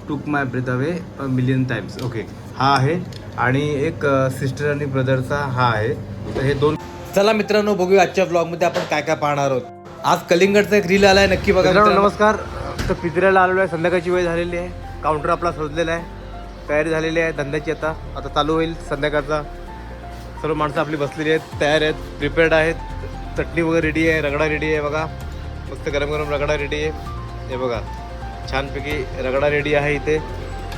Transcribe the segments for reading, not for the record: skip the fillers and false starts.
टूक my breath away million times. Okay, हा आहे. आणि एक सिस्टर आणि ब्रदरचा हा आहे. तर हे दोन. चला मित्रांनो, बघूया आजच्या ब्लॉगमध्ये आपण काय काय पाहणार आहोत. आज कलिंगडचा एक रील आला आहे, नक्की बघा. नमस्कार. तर पिंजऱ्याला आलेलो आहे, संध्याकाळची वेळ झालेली आहे. काउंटर आपला सजलेला आहे, तयारी झालेली आहे धंद्याची. आता चालू होईल संध्याकाळचा. सर्व माणसं आपली बसलेली आहेत, तयार आहेत, प्रिपेअर्ड आहेत. चटणी वगैरे रेडी आहे, रगडा रेडी आहे बघा. मस्त गरम गरम रगडा रेडी आहे. हे बघा, छानपैकी रगडा रेडी आहे. इथे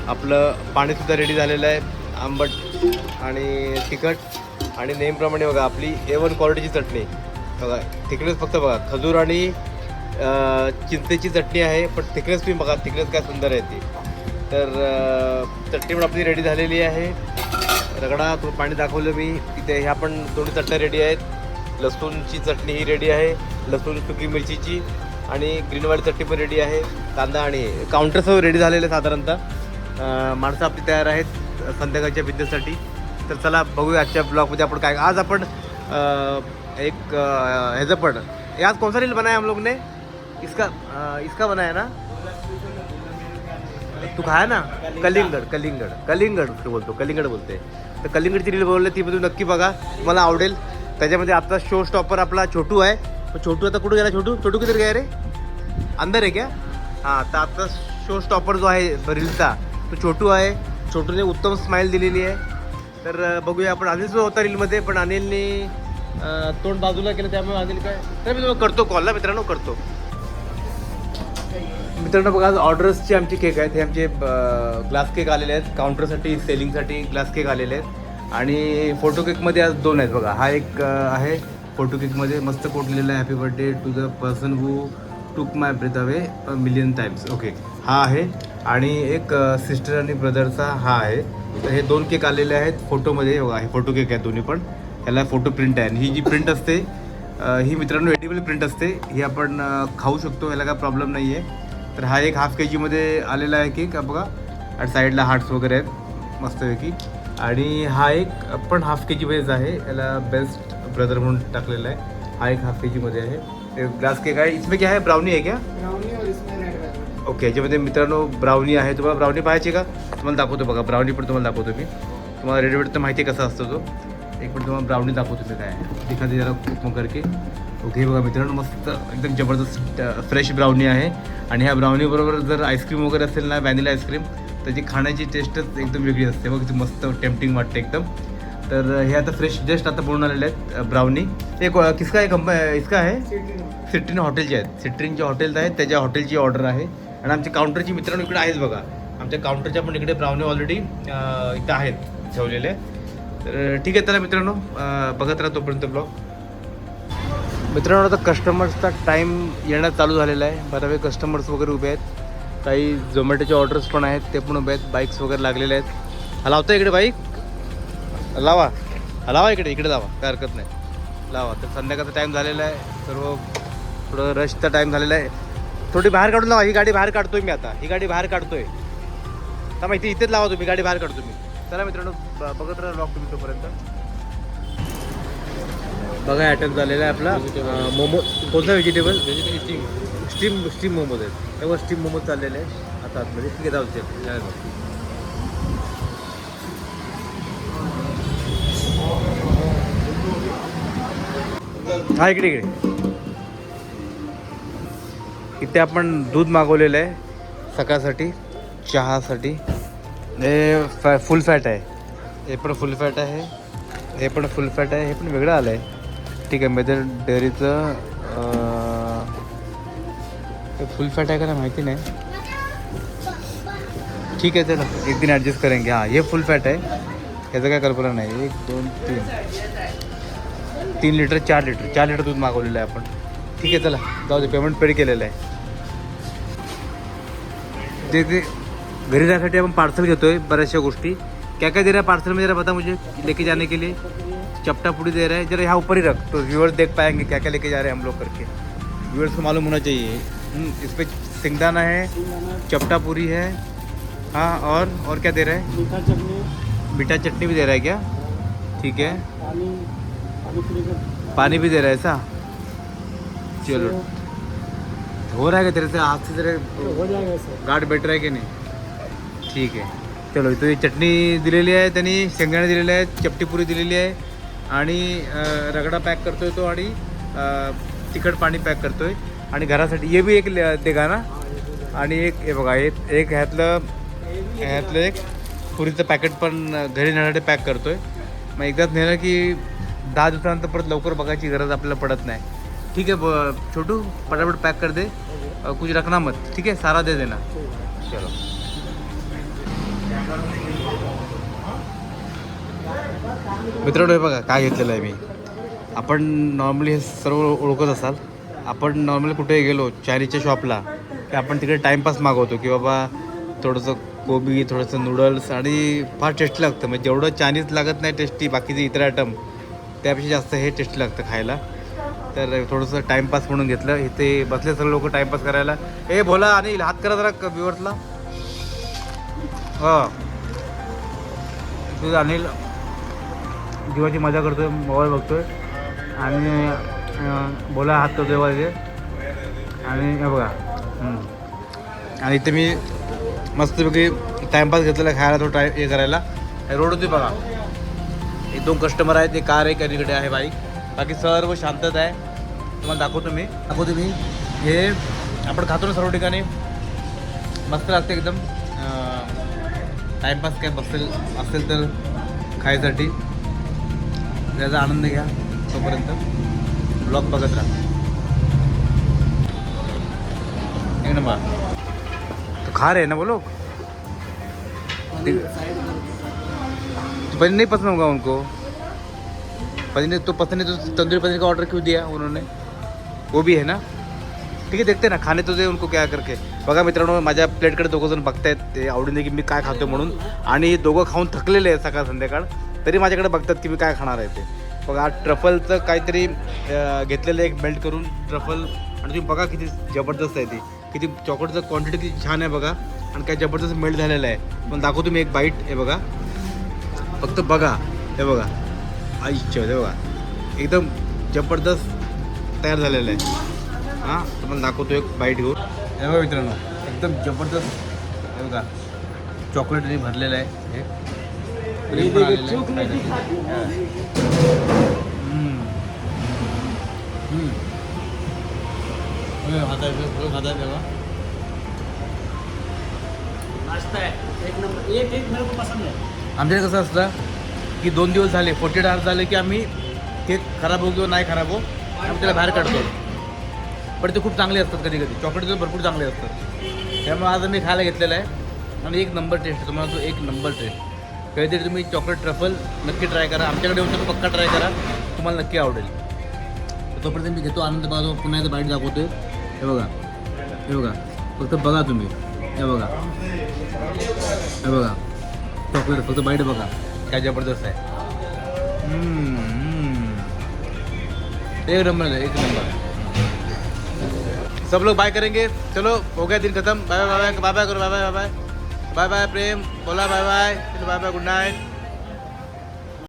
आपलं पाणीसुद्धा रेडी झालेलं आहे, आंबट आणि तिखट. आणि नेहमीप्रमाणे बघा आपली A1 क्वालिटीची चटणी बघा. थिकनेस फक्त बघा, खजूर आणि चिंचेची चटणी आहे, पण थिकनेस तुम्ही बघा, थिकनेस काय सुंदर आहे ती. तर चटणी पण आपली रेडी झालेली आहे. रगडा थोडं पाणी दाखवलं मी तिथे. ह्या पण दोन्ही चटण्या रेडी आहेत. लसूणची चटणी ही रेडी आहे, लसूण सुकी मिरचीची. आणि ग्रीनवाली चटणी पण रेडी आहे, कांदा आणि काउंटर सर्व रेडी झालेलं आहे साधारणतः. माणसं आपली तयार आहेत संध्याकाळच्या बिझनेससाठी. तर चला बघूया आजच्या ब्लॉगमध्ये आपण काय. आज आपण एक ह्याचं पण आज कौन सा रील बनाया हम लोग ने, इसका बनाया ना. तू खाया ना, कलिंगड उसको बोलतो, कलिंगड बोलते. तर कलिंगडची रील बनवली, ती पण नक्की बघा, तुम्हाला आवडेल. त्याच्यामध्ये आता शो स्टॉपर आपला छोटू आहे. छोटू आता कुठं गेला? छोटू किती गया रे? अंदर आहे क्या? हां, तर आता शो स्टॉपर जो आहे रीलचा तो छोटू आहे. छोटूने उत्तम स्माईल दिलेली आहे. तर बघूया आपण. अनिल जो होता रीलमध्ये, पण अनिलने तोंड बाजूला केलं, त्यामुळे अनिल काय. तर मी तुम्हाला करतो कॉल ना मित्रांनो, करतो. मित्रांनो बघा, आज ऑर्डर्सचे आमचे केक आहेत. हे आमचे ग्लास केक आलेले आहेत काउंटरसाठी, सेलिंगसाठी ग्लास केक आलेले आहेत. आणि फोटो केकमध्ये आज 2 आहेत बघा. हा एक आहे फोटो केकमध्ये, मस्त कोट लिहिलेला आहे, happy birthday to the person who took my breath away million times. Okay, हा आहे. आणि एक सिस्टर आणि ब्रदरचा हा आहे. तर हे 2 केक आलेले आहेत फोटोमध्ये बघा. हे फोटो केक आहेत दोन्ही पण. ह्याला फोटो प्रिंट आहे. आणि ही जी प्रिंट असते ही मित्रांनो एडिबल प्रिंट असते. ही आपण खाऊ शकतो, याला काय प्रॉब्लेम नाही आहे. तर हा एक हाफ kg मध्ये आलेला आहे केक बघा. आणि साईडला हार्ट्स वगैरे आहेत मस्तपैकी. आणि हा एक पण हाफ kg मध्येच आहे, याला बेस्ट ब्रदर म्हणून टाकलेला आहे. हा एक हाफ kg मध्ये आहे, ग्लास केक आहे. इसमें क्या है, ब्राउनी आहे क्या? ब्राउनी और इसमें रेड वेलवेट. ओके, याच्यामध्ये मित्रांनो ब्राउनी आहे. तुम्हाला ब्राउनी पाहायची का? तुम्हाला दाखवतो बघा, ब्राउनी पण तुम्हाला दाखवतो मी. तुम्हाला रेड वेलवेट तर माहिती आहे कसा असतो तो. एक पण तुम्हाला ब्राउनी दाखवतो मी काय आहे. दिखा दे जरा उपमा करके. ओके बघा मित्रांनो, मस्त एकदम जबरदस्त फ्रेश ब्राउनी आहे. आणि ह्या ब्राउनीबरोबर जर आईस्क्रीम वगैरे असेल ना, व्हॅनिला आईस्क्रीम, त्याची खाण्याची टेस्टच एकदम वेगळी असते बघ. ती मस्त टेम्पटिंग वाटते एकदम. तर हे आता फ्रेश जस्ट आता बनवून आलेले आहेत ब्राउनी. एक किसका आहे इसका आहे, सिट्रीन हॉटेलचे आहेत. सिट्रीनचे हॉटेल आहेत, त्याच्या हॉटेलची ऑर्डर आहे. आणि आमच्या काउंटरची मित्रांनो इकडे आहेच बघा. आमच्या काउंटरच्या पण इकडे ब्राउनी ऑलरेडी इथं आहेत ठेवलेले. तर ठीक आहे, चला मित्रांनो बघत राहा तोपर्यंत ब्लॉग. मित्रांनो आता कस्टमर्सचा टाईम येणं चालू झालेला आहे. बऱ्यापैकी कस्टमर्स वगैरे उभे आहेत. काही झोमॅटोचे ऑर्डर्स पण आहेत, ते पण उभे आहेत. बाईक्स वगैरे लागलेले आहेत. हलावता इकडे बाईक, हलावा इकडे लावा, काय हरकत नाही, लावा. तर संध्याकाळचा टाईम झालेला आहे, सर्व थोडं रशचा टाईम झालेला आहे. थोडी बाहेर काढून लावा. ही गाडी बाहेर काढतोय मी आता, ही गाडी बाहेर काढतोय. तर माहिती इथेच लावा तुम्ही, गाडी बाहेर काढतो मी. चला मित्रांनो बघत राहा ब्लॉग तुम्ही तोपर्यंत. बघा अटॅक झालेला आहे आपला मोमो. कोणता व्हेजिटेबल? स्टीम मोमोज आहेत. तेव्हा स्टीम मोमोज चाललेले आहेत आता आतमध्ये. ठीक आहे, जाऊ दे. हा इकडे इथे आपण दूध मागवलेलं आहे सकाळसाठी चहासाठी. हे फुल फॅट आहे, हे पण फुल फॅट आहे, हे पण फुल फॅट आहे, हे पण वेगळं आलं आहे. ठीक आहे, मेदर डेअरीचं फुल फॅट आहे का नाही माहिती नाही. ठीक आहे, चला एक दिन ॲडजस्ट करेंगे. हां, हे फुल फॅट आहे, ह्याचं काय कल्पना नाही. 1 2 3 लिटर 4 लिटर दूध मागवलेलं आहे आपण. ठीक आहे, चला जाऊ दे. पेमेंट पेड केलेलं आहे. ते घरी जाण्यासाठी आपण पार्सल घेतो आहे बऱ्याचशा गोष्टी. क्या क्या दे रहा है पार्सल में, जरा बता मुझे लेके जाने के लिए. चपटा पूड़ी दे रहा है, जरा यहाँ ऊपर ही रख तो व्यूअर्स देख पाएंगे क्या क्या लेके जा रहे हैं हम लोग करके. व्यूअर्स को मालूम होना चाहिए. इस पर सिंगदाना है, चपटा पूरी है. हाँ, और क्या दे रहा है? मीठा चटनी भी दे रहा है क्या? ठीक है, पानी भी दे रहा है ऐसा. चलो हो रहा है क्या तेरे से हाथ से? तेरे हो जाएगा सर. गार्ड बैठ रहा है कि नहीं? ठीक आहे. चलो इथे चटणी दिलेली आहे त्यांनी, शेंगदाणे दिलेले आहेत, चपटीपुरी दिलेली आहे आणि रगडा पॅक करतोय तो आणि तिखट पाणी पॅक करतोय आणि घरासाठी हे बी एक देगा ना. आणि एक हे बघा एक ह्यातलं एक पुरीचं पॅकेट पण घरी नेण्यासाठी पॅक करतोय. मग एकदाच नेलं की 10 दिवसानंतर परत लवकर बघायची गरज आपल्याला पडत नाही. ठीक आहे छोटू फटाफट पैक कर दे, कुछ रखना मत, ठीक है, सारा दे देना. चलो मित्रांनो हे बघा काय घेतलेलं आहे मी. आपण नॉर्मली हे सर्व ओळखत असाल. आपण नॉर्मली कुठे गेलो चायनीजच्या शॉपला की आपण तिकडे टाईमपास मागवतो की बाबा थोडंसं कोबी, थोडंसं नूडल्स आणि फार टेस्टी लागतं. म्हणजे जेवढं चायनीज लागत नाही टेस्टी बाकीचे इतर आयटम त्यापेक्षा जास्त हे टेस्टी लागतं खायला. तर थोडंसं टाईमपास म्हणून घेतलं. इथे बसले सर्व लोक टाईमपास करायला. ए बोला आणि हात करा जरा व्ह्युअर्सला. हां तुझं अनिल जीवाची मजा करतोय, मोबाईल बघतोय आणि बोला हात करतोय वाजे. आणि हे बघा आणि इथे मी मस्तपैकी टाईमपास घेतलेला खायला, थोडं हे करायला. रोड होती बघा, 1-2 कस्टमर आहेत, एक कार आहे, कधीकडे आहे बाईक, बाकी सर्व शांतता आहे. तुम्हाला दाखवतो मी हे आपण खातो ना सर्व ठिकाणी, मस्त लागते एकदम. टाईमपास काय असेल तर खायसाठी त्याचा आनंद घ्या. तोपर्यंत ब्लॉग बघत राहा. एक नंबर तो खा रहे हैं ना वो लोग. तो पनीर नहीं पसंद होगा उनको. पनीर तो पसंद है तो तंदूरी पनीर का ऑर्डर क्यों दिया उन्होंने, वो भी है ना. ठीक आहे देखते ना खाणे तुझे उनको क्या करके. बघा मित्रांनो माझ्या प्लेटकडे दोघं जण बघतायत ते आवडीने की मी काय खातो म्हणून. आणि दोघं खाऊन थकलेले आहेत सकाळ संध्याकाळ, तरी माझ्याकडे बघतात की मी काय खाणार आहे ते. बघा ट्रफलचं काहीतरी घेतलेलं एक मेल्ट करून ट्रफल. आणि तुम्ही बघा किती जबरदस्त आहे ती, किती चॉकलेटचं क्वांटिटी किती छान आहे बघा. आणि काय जबरदस्त मेल्ट झालेलं आहे. पण दाखवतो मी एक बाईट. हे बघा फक्त बघा, हे बघा आईच्या, हे बघा एकदम जबरदस्त तयार झालेलं आहे. हां तुम्हाला दाखवतो एक बाईट घेऊन. हे बघा मित्रांनो एकदम जबरदस्त. हे बघा चॉकलेटने भरलेलं आहे. हे खाता है नाश्ता है एक नंबर. एक मेरे को पसंद है. आमच्याकडे कसं असतं की 2 दिवस झाले 48 आवर्स झाले की आम्ही केक खराब हो किंवा नाही खराब हो आम्ही त्याला बाहेर काढतो. पण ते खूप चांगले असतात, कधी कधी चॉकलेट भरपूर चांगले असतात. त्यामुळे आज आम्ही खायला घेतलेलं आहे आणि एक नंबर टेस्ट. तुम्हाला तो एक नंबर टेस्ट. कधीतरी तुम्ही चॉकलेट ट्रफल नक्की ट्राय करा. आमच्याकडे येऊन तर पक्का ट्राय करा, तुम्हाला नक्की आवडेल. तोपर्यंत मी घेतो आनंद. बघा पुन्हा एकदा बाईट दाखवतोय. हे बघा, हे बघा फक्त बघा तुम्ही. हे बघा, हे बघा चॉकलेट फक्त बाईट बघा काय जबरदस्त आहे. एक नंबर है, एक नंबर. सब लोग बाय करेंगे. चलो हो गया दिन खत्म. Bye bye bye bye bye करो. Bye bye bye bye bye bye Prem बोला बाय बाय. चलो बाय बाय, गुड नाइट.